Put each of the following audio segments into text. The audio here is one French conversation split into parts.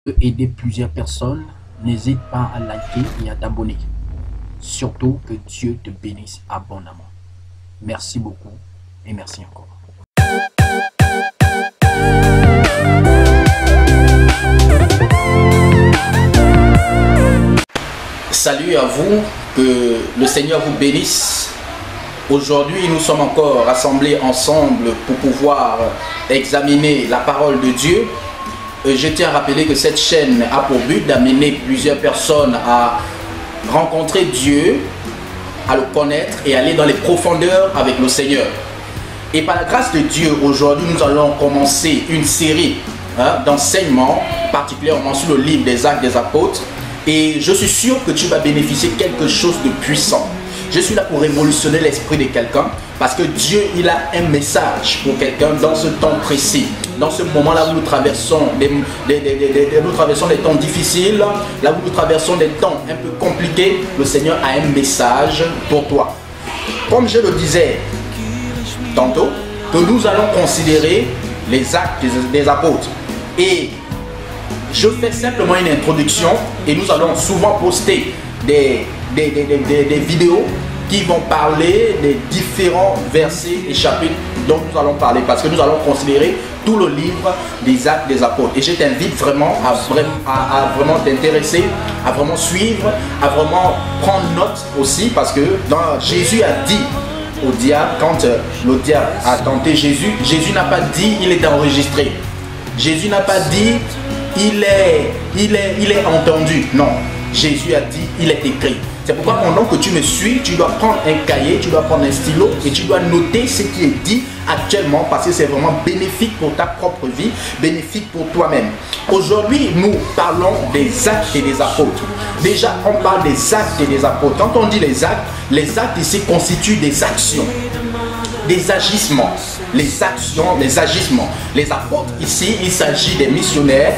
aider plusieurs personnes, n'hésite pas à liker et à t'abonner. Surtout que Dieu te bénisse abondamment. Merci beaucoup et merci encore. Salut à vous, que le Seigneur vous bénisse. Aujourd'hui, nous sommes encore rassemblés ensemble pour pouvoir examiner la parole de Dieu. Je tiens à rappeler que cette chaîne a pour but d'amener plusieurs personnes à rencontrer Dieu, à le connaître et aller dans les profondeurs avec le Seigneur. Et par la grâce de Dieu, aujourd'hui, nous allons commencer une série d'enseignements, particulièrement sur le livre des Actes des Apôtres. Et je suis sûr que tu vas bénéficier de quelque chose de puissant. Je suis là pour révolutionner l'esprit de quelqu'un parce que Dieu, il a un message pour quelqu'un dans ce temps précis. Dans ce moment-là où nous traversons des temps difficiles, là où nous traversons des temps un peu compliqués, le Seigneur a un message pour toi. Comme je le disais tantôt, que nous allons considérer les actes des apôtres. Et je fais simplement une introduction et nous allons souvent poster des vidéos qui vont parler des différents versets et chapitres dont nous allons parler, parce que nous allons considérer tout le livre des Actes des Apôtres. Et je t'invite vraiment à vraiment t'intéresser, à vraiment suivre, à vraiment prendre note aussi, parce que Jésus a dit au diable, quand le diable a tenté Jésus, Jésus n'a pas dit il est enregistré. Jésus n'a pas dit il est entendu. Non, Jésus a dit il est écrit. C'est pourquoi pendant que tu me suis, tu dois prendre un cahier, tu dois prendre un stylo et tu dois noter ce qui est dit actuellement, parce que c'est vraiment bénéfique pour ta propre vie, bénéfique pour toi-même. Aujourd'hui, nous parlons des actes et des apôtres. Déjà, on parle des actes et des apôtres. Quand on dit les actes ici constituent des actions, des agissements, les actions, les agissements. Les apôtres ici, il s'agit des missionnaires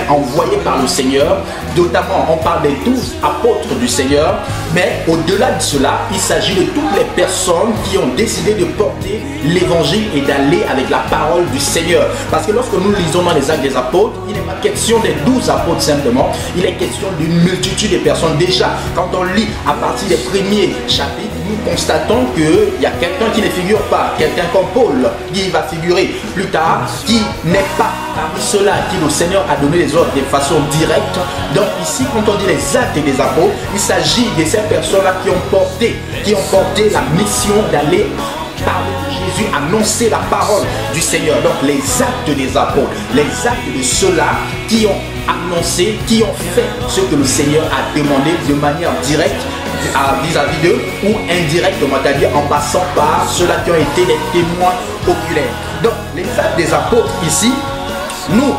envoyés par le Seigneur. Notamment, on parle des 12 apôtres du Seigneur. Mais au-delà de cela, il s'agit de toutes les personnes qui ont décidé de porter l'évangile et d'aller avec la parole du Seigneur. Parce que lorsque nous lisons dans les actes des apôtres, il n'est pas question des 12 apôtres simplement. Il est question d'une multitude de personnes. Déjà, quand on lit à partir des premiers chapitres, nous constatons qu'il y a quelqu'un qui ne figure pas, quelqu'un comme Paul qui va figurer plus tard, qui n'est pas parmi ceux-là qui le Seigneur a donné les ordres de façon directe. Donc ici, quand on dit les actes des apôtres, il s'agit de ces personnes-là qui ont porté la mission d'aller parler de Jésus, annoncer la parole du Seigneur. Donc les actes des apôtres, les actes de ceux-là qui ont annoncé, qui ont fait ce que le Seigneur a demandé de manière directe vis-à-vis d'eux ou indirectement, c'est-à-dire en passant par ceux-là qui ont été des témoins oculaires. Donc les actes des apôtres ici, nous,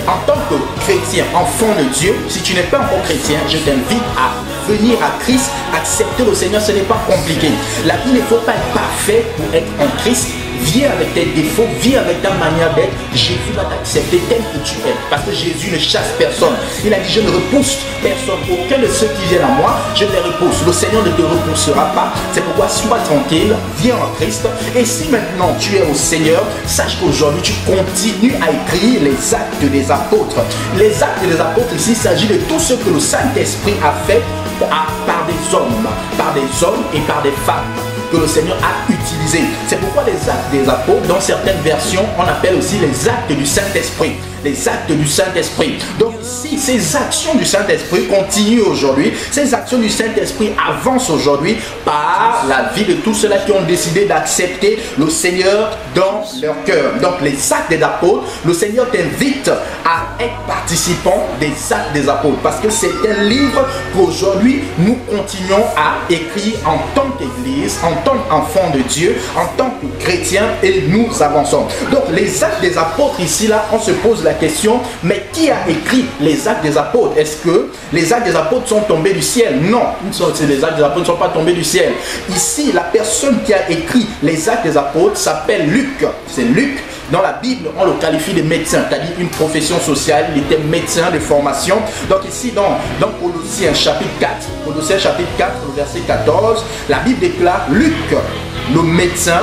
en tant que chrétien, enfant de Dieu, si tu n'es pas encore chrétien, je t'invite à venir à Christ, accepter le Seigneur. Ce n'est pas compliqué. La vie ne faut pas être parfait pour être en Christ. Viens avec tes défauts, viens avec ta manière d'être. Jésus va t'accepter tel que tu es. Parce que Jésus ne chasse personne. Il a dit, je ne repousse personne. Aucun de ceux qui viennent à moi, je les repousse. Le Seigneur ne te repoussera pas. C'est pourquoi sois tranquille, viens en Christ. Et si maintenant tu es au Seigneur, sache qu'aujourd'hui tu continues à écrire les actes des apôtres. Les actes des apôtres, ici, il s'agit de tout ce que le Saint-Esprit a fait par des hommes et par des femmes que le Seigneur a utilisé. C'est pourquoi les actes des apôtres, dans certaines versions, on appelle aussi les actes du Saint-Esprit. Les actes du Saint-Esprit. Donc ici, ces actions du Saint-Esprit continuent aujourd'hui. Ces actions du Saint-Esprit avancent aujourd'hui par la vie de tous ceux-là qui ont décidé d'accepter le Seigneur dans leur cœur. Donc les actes des apôtres, le Seigneur t'invite à être participant des actes des apôtres. Parce que c'est un livre qu'aujourd'hui, nous continuons à écrire en tant qu'Église, en tant qu'enfant de Dieu, en tant que chrétien, et nous avançons. Donc les actes des apôtres ici, là, on se pose la question, mais qui a écrit les actes des apôtres? Est-ce que les actes des apôtres sont tombés du ciel? Non, les actes des apôtres ne sont pas tombés du ciel. Ici, la personne qui a écrit les actes des apôtres s'appelle Luc. C'est Luc. Dans la Bible, on le qualifie de médecin, c'est-à-dire une profession sociale. Il était médecin de formation. Donc ici, dans Colossiens chapitre 4, le verset 14, la Bible déclare Luc, le médecin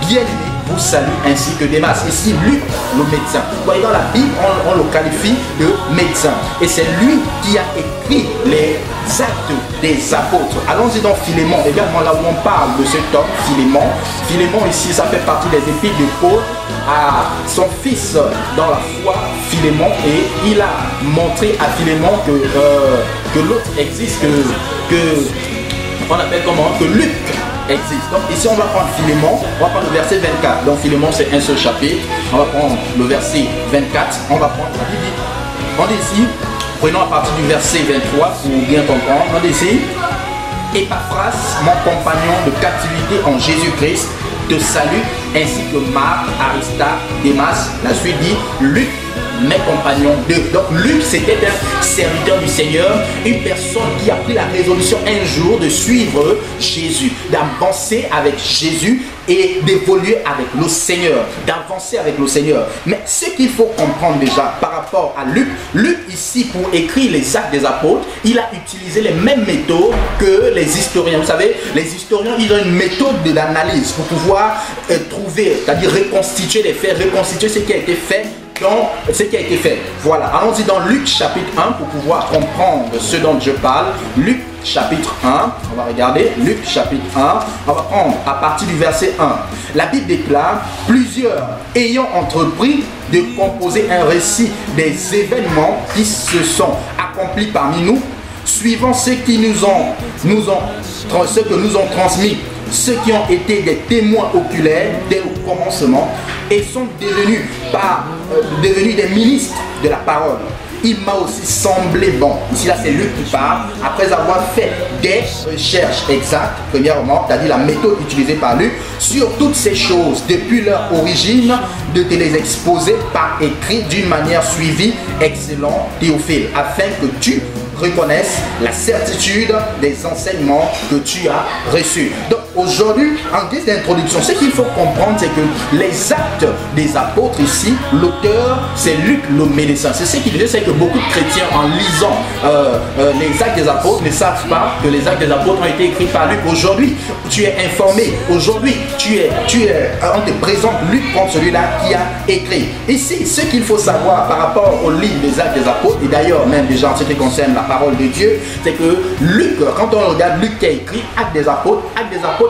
bien-aimé vous salue ainsi que Démas. Ici, Luc, le médecin. Vous voyez, dans la Bible, on le qualifie de médecin. Et c'est lui qui a écrit les actes des apôtres. Allons-y dans Philémon, également là où on parle de cet homme, Philémon. Philémon ici, ça fait partie des épîtres de Paul à son fils dans la foi, Philémon, et il a montré à Philémon que l'autre existe, on appelle comment, que Luc existe. Donc ici on va prendre Philémon, on va prendre le verset 24. Donc Philémon c'est un seul chapitre. On va prendre le verset 24, on va prendre la Bible. On dit ici, prenons à partir du verset 23 pour bien comprendre. On dit ici, Épaphras, mon compagnon de captivité en Jésus-Christ, te salue, ainsi que Marc, Aristarque, Démas. La suite dit, Luc, mes compagnons d'eux. Donc Luc, c'était un serviteur du Seigneur, une personne qui a pris la résolution un jour de suivre Jésus, d'avancer avec Jésus et d'évoluer avec le Seigneur, d'avancer avec le Seigneur. Mais ce qu'il faut comprendre déjà par rapport à Luc, Luc ici pour écrire les actes des apôtres, il a utilisé les mêmes méthodes que les historiens. Vous savez, les historiens, ils ont une méthode de l'analyse pour pouvoir trouver, c'est-à-dire reconstituer les faits, reconstituer ce qui a été fait. Donc, ce qui a été fait. Voilà, allons-y dans Luc chapitre 1 pour pouvoir comprendre ce dont je parle. Luc chapitre 1, on va regarder, Luc chapitre 1, on va prendre à partir du verset 1. La Bible déclare, plusieurs ayant entrepris de composer un récit des événements qui se sont accomplis parmi nous, suivant ce que nous ont transmis, ceux qui ont été des témoins oculaires dès le commencement et sont devenus des ministres de la parole. Il m'a aussi semblé bon, ici là c'est Luc qui parle, après avoir fait des recherches exactes, premièrement, c'est-à-dire la méthode utilisée par Luc, sur toutes ces choses, depuis leur origine, de te les exposer par écrit d'une manière suivie, excellent Théophile, afin que tu reconnaissent la certitude des enseignements que tu as reçus. Donc aujourd'hui, en guise d'introduction, ce qu'il faut comprendre, c'est que les actes des apôtres ici, l'auteur, c'est Luc le médecin. C'est ce qu'il dit, c'est que beaucoup de chrétiens, en lisant les actes des apôtres, ne savent pas que les actes des apôtres ont été écrits par Luc. Aujourd'hui, tu es informé. Aujourd'hui, on te présente Luc comme celui-là qui a écrit. Ici, ce qu'il faut savoir par rapport au livre des actes des apôtres, et d'ailleurs même déjà en ce qui concerne la parole de Dieu, c'est que Luc, quand on regarde Luc qui a écrit Actes des apôtres,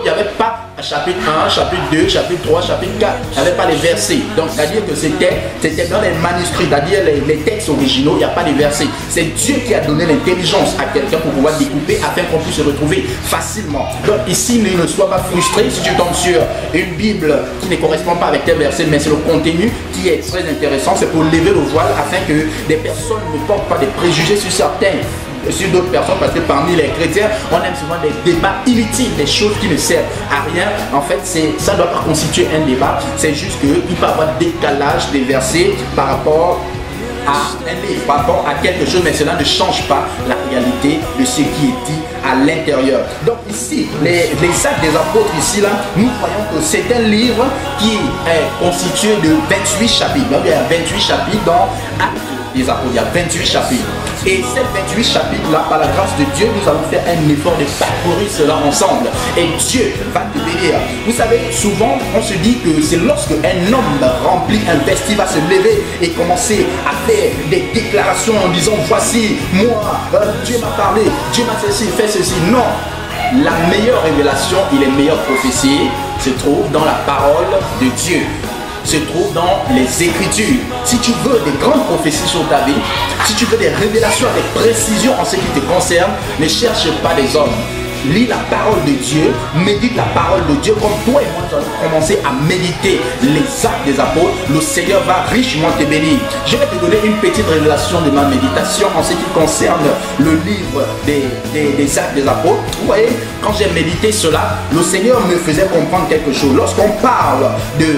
il n'y avait pas chapitre 1, chapitre 2, chapitre 3, chapitre 4, il n'y avait pas les versets. Donc c'est-à-dire que c'était dans les manuscrits, c'est-à-dire les textes originaux, il n'y a pas de versets. C'est Dieu qui a donné l'intelligence à quelqu'un pour pouvoir découper afin qu'on puisse se retrouver facilement. Donc ici, ne sois pas frustré si tu tombes sur une Bible qui ne correspond pas avec tes versets, mais c'est le contenu qui est très intéressant. C'est pour lever le voile afin que des personnes ne portent pas des préjugés sur d'autres personnes, parce que parmi les chrétiens, on aime souvent des débats inutiles, des choses qui ne servent à rien. En fait, ça ne doit pas constituer un débat, c'est juste qu'il peut y avoir décalage des versets par rapport à un livre, par rapport à quelque chose, mais cela ne change pas la réalité de ce qui est dit à l'intérieur. Donc ici, les actes des apôtres, ici là, nous croyons que c'est un livre qui est constitué de 28 chapitres. Donc il y a 28 chapitres dans Actes des apôtres, il y a 28 chapitres. Et ces 28 chapitres-là, par la grâce de Dieu, nous allons faire un effort de parcourir cela ensemble. Et Dieu va te bénir. Vous savez, souvent, on se dit que c'est lorsque un homme rempli, investi, va se lever et commencer à faire des déclarations en disant, voici, moi, Dieu m'a parlé, Dieu m'a fait ceci, fait ceci. Non. La meilleure révélation et les meilleures prophéties se trouvent dans la parole de Dieu, se trouve dans les Écritures. Si tu veux des grandes prophéties sur ta vie, si tu veux des révélations avec précision en ce qui te concerne, ne cherche pas les hommes. Lis la parole de Dieu, médite la parole de Dieu comme toi et moi nous allons commencer à méditer les actes des apôtres. Le Seigneur va richement te bénir. Je vais te donner une petite révélation de ma méditation en ce qui concerne le livre des actes des apôtres. Vous voyez, quand j'ai médité cela, le Seigneur me faisait comprendre quelque chose. Lorsqu'on parle de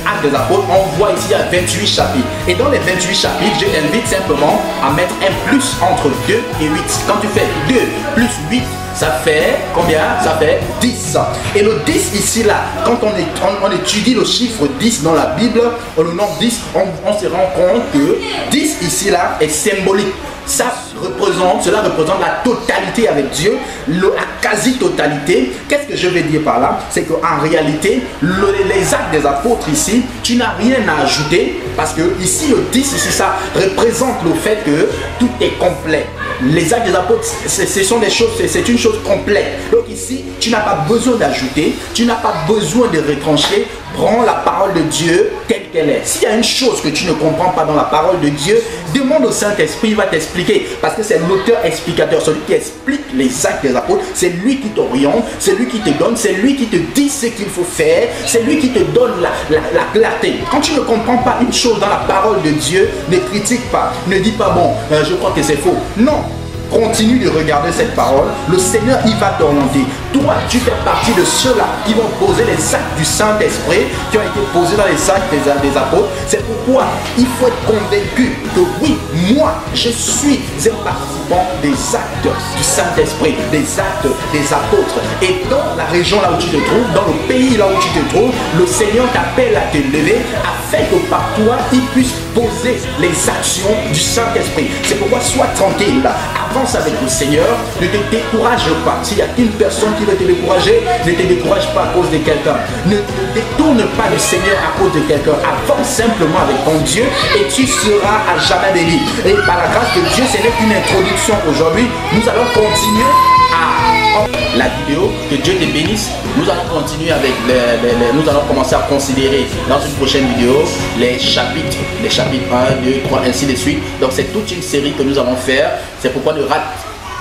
Actes des apôtres, on voit ici il y a 28 chapitres. Et dans les 28 chapitres, je t'invite simplement à mettre un plus entre 2 et 8. Quand tu fais 2 plus 8, Ça fait combien? Ça fait 10. Et le 10 ici, là, quand on étudie le chiffre 10 dans la Bible, le nombre 10, on se rend compte que 10 ici, là, est symbolique. Cela représente la totalité avec Dieu, la quasi-totalité. Qu'est-ce que je veux dire par là? C'est qu'en réalité, les actes des apôtres ici, tu n'as rien à ajouter, parce que ici, le 10, ici, ça représente le fait que tout est complet. Les actes des apôtres, ce sont des choses, c'est une chose complète. Donc ici, tu n'as pas besoin d'ajouter, tu n'as pas besoin de retrancher. Prends la parole de Dieu telle qu'elle est. S'il y a une chose que tu ne comprends pas dans la parole de Dieu, demande au Saint-Esprit, il va t'expliquer. Parce que c'est l'auteur explicateur, celui qui explique les actes des apôtres. C'est lui qui t'oriente, c'est lui qui te donne, c'est lui qui te dit ce qu'il faut faire, c'est lui qui te donne la clarté. Quand tu ne comprends pas une chose dans la parole de Dieu, ne critique pas, ne dis pas bon, je crois que c'est faux. Non. Continue de regarder cette parole. Le Seigneur, il va t'orienter. Toi, tu fais partie de ceux-là qui vont poser les actes du Saint-Esprit qui ont été posés dans les actes des apôtres. C'est pourquoi il faut être convaincu que oui, moi, je suis un participant des actes du Saint-Esprit, des actes des apôtres. Et dans la région là où tu te trouves, dans le pays là où tu te trouves, le Seigneur t'appelle à te lever afin que par toi, il puisse poser les actions du Saint-Esprit. C'est pourquoi sois tranquille, avance avec le Seigneur, ne te décourage pas. S'il y a une personne qui veut te décourager, ne te décourage pas à cause de quelqu'un. Ne te détourne pas du Seigneur à cause de quelqu'un. Avance simplement avec ton Dieu et tu seras à jamais béni. Et par la grâce de Dieu, ce n'est qu'une introduction aujourd'hui. Nous allons continuer la vidéo. Que Dieu te bénisse. Nous allons continuer avec nous allons commencer à considérer dans une prochaine vidéo les chapitres 1, 2, 3, ainsi de suite. Donc c'est toute une série que nous allons faire. C'est pourquoi ne rate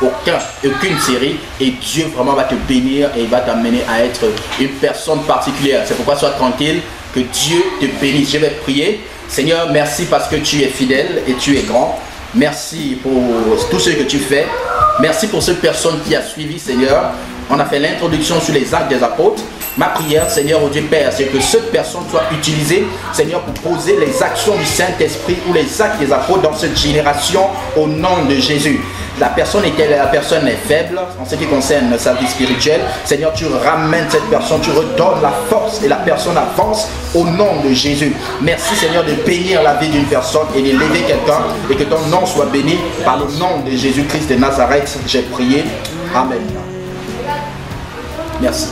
aucune série et Dieu vraiment va te bénir et il va t'amener à être une personne particulière. C'est pourquoi sois tranquille, que Dieu te bénisse. Je vais prier. Seigneur, merci parce que tu es fidèle et tu es grand. Merci pour tout ce que tu fais. Merci pour cette personne qui a suivi, Seigneur. On a fait l'introduction sur les actes des apôtres. Ma prière, Seigneur, au Dieu Père, c'est que cette personne soit utilisée, Seigneur, pour poser les actions du Saint-Esprit ou les actes des apôtres dans cette génération au nom de Jésus. La personne est faible en ce qui concerne sa vie spirituelle. Seigneur, tu ramènes cette personne, tu redonnes la force et la personne avance au nom de Jésus. Merci, Seigneur, de bénir la vie d'une personne et d'élever quelqu'un et que ton nom soit béni par le nom de Jésus-Christ de Nazareth. J'ai prié. Amen. Merci.